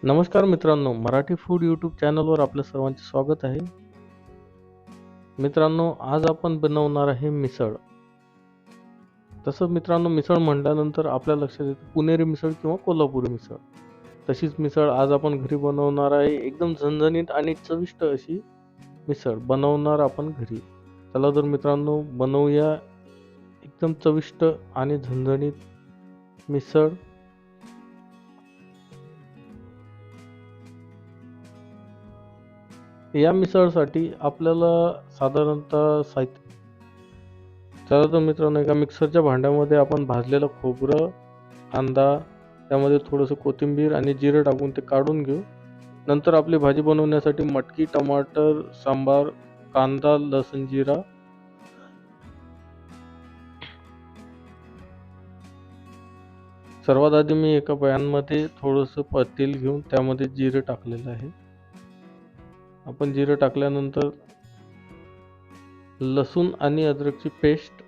नमस्कार मित्रांनो, Marathi food YouTube चॅनलवर आपल्या सर्वांचे स्वागत आहे. मित्रांनो, आज आपण बनवणार आहे मिसळ. तसं मित्रांनो, मिसळ म्हटल्यानंतर आपल्या लक्षात येते पुणेरी मिसळ किंवा कोल्हापुरी मिसळ. तशीच मिसळ आज आपण घरी बनवणार आहे. एकदम झणझणीत आणि चविष्ट अशी मिसळ बनवणार आपण घरी. चला तर मित्रांनो, बनवूया एकदम चविष्ट आणि झणझणीत मिसळ. या मिसळसाठी आपल्याला साधारणतः साहित्य. चला तर मित्रांनो, एका मिक्सरच्या भांड्यामध्ये आपण भाजलेलं खोबरं, कांदा, त्यामध्ये थोडंसं कोथिंबीर आणि जिरं टाकून ते काढून घेऊ. नंतर आपली भाजी बनवण्यासाठी मटकी, टमाटर, सांबार, कांदा, लसूण, जिरा. सर्वात आधी मी एका पॅनमध्ये थोडंसं तेल घेऊन त्यामध्ये जिरं टाकलेलं आहे. आपण जिरं टाकल्यानंतर लसूण आणि अद्रकची पेस्ट,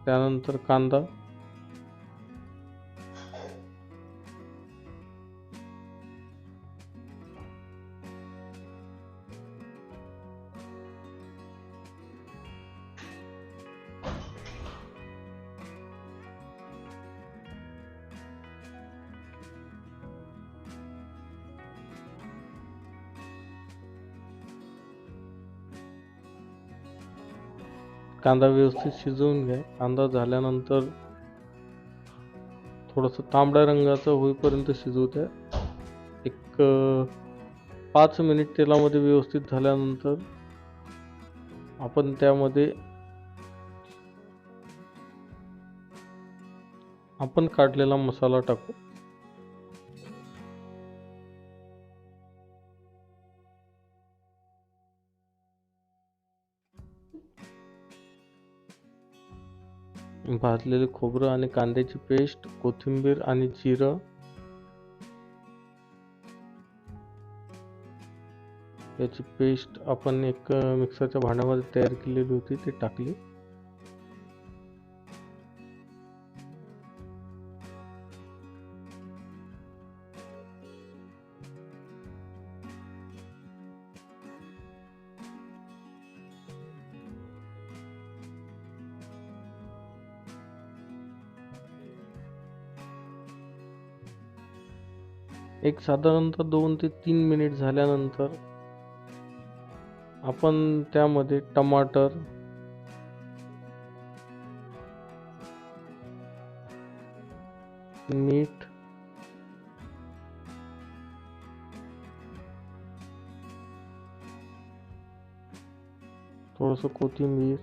त्यानंतर कांदा, कांदा व्यवस्थित शिजवून घ्या. कांदा झाल्यानंतर थोडंसं तांबड्या रंगाचं होईपर्यंत शिजवू द्या. एक 5 मिनिट तेलामध्ये व्यवस्थित झाल्यानंतर आपण त्यामध्ये आपण काढलेला मसाला टाकू. भाजलेले खोबरं आणि कांद्याची पेस्ट, कोथिंबीर आणि जिरं याची पेस्ट आपण एक मिक्सरच्या भांड्यामध्ये तयार केलेली होती ती टाकली. एक साधारणतः 2 ते 3 मिनिट झाल्यानंतर आपण त्यामध्ये टमाटर, मीठ, थोडंसं कोथिंबीर,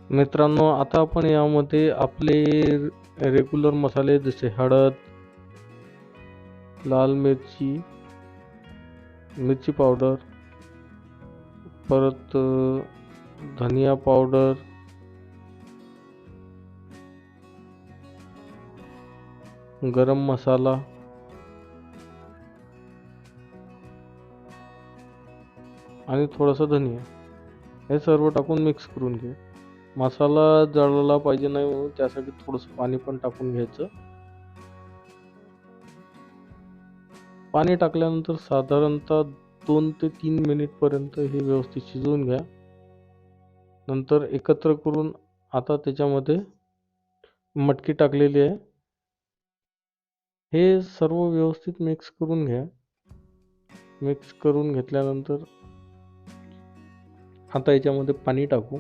मित्रांनो, आता आपण यामध्ये आपले रेग्युलर मसाले जसे हळद, लाल मिरची, मिरची पावडर, परत धनिया पावडर, गरम मसाला आणि थोडासा धनिया हे सर्व टाकून मिक्स करून घे. मसाला जळला पाहिजे नाही म्हणून त्यासाठी थोडंसं पाणी पण टाकून घ्यायचं. पाणी टाकल्यानंतर साधारणतः 2 ते 3 मिनिटपर्यंत हे व्यवस्थित शिजवून घ्या. नंतर एकत्र करून आता त्याच्यामध्ये मटकी टाकलेली आहे. हे सर्व व्यवस्थित मिक्स करून घ्या. मिक्स करून घेतल्यानंतर आता याच्यामध्ये पाणी टाकू.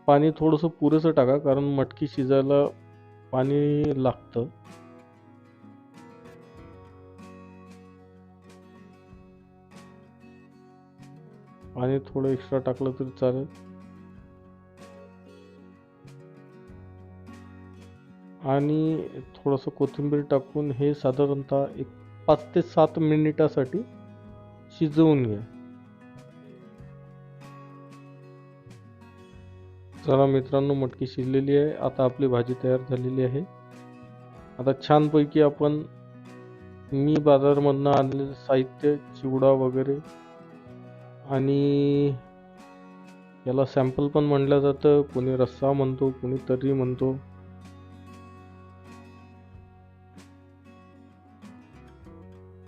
पाणी थोडंसं पुरेसं टाका कारण मटकी शिजायला पाणी लागतं. पाणी थोडं एक्स्ट्रा टाकलं तरी चालेल. आणि थोडंसं कोथिंबीर टाकून हे साधारणतः एक 5 ते 7 मिनिटासाठी शिजवून घ्या. चला मित्रांनो, मटकी शिजलेली आहे. आता आपली भाजी तयार झालेली आहे. आता छानपैकी आपण मी बाजारमधनं आणलेलं साहित्य, चिवडा वगैरे, आणि याला सॅम्पल पण म्हणलं जातं, कोणी रस्सा म्हणतो, कोणी तर्री म्हणतो.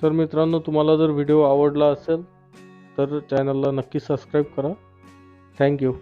तर मित्रांनो, तुम्हाला जर व्हिडिओ आवडला असेल तर चॅनलला नक्की सबस्क्राईब करा. थँक्यू.